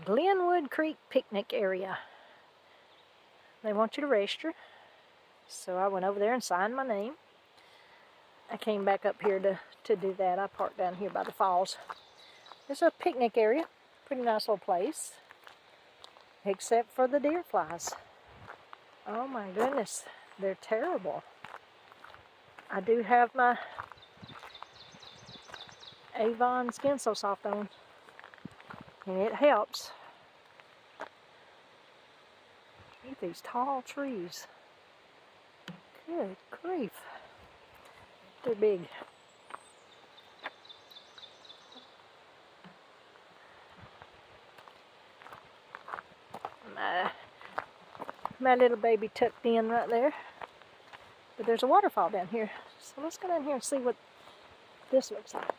Glenwood Creek picnic area. They want you to register. So I went over there and signed my name. I came back up here to do that. I parked down here by the falls. It's a picnic area. Pretty nice little place. Except for the deer flies. Oh my goodness. They're terrible. I do have my Avon Skin So Soft on. And it helps. Look at these tall trees. Good grief. They're big. My little baby tucked in right there. But there's a waterfall down here. So let's go down here and see what this looks like.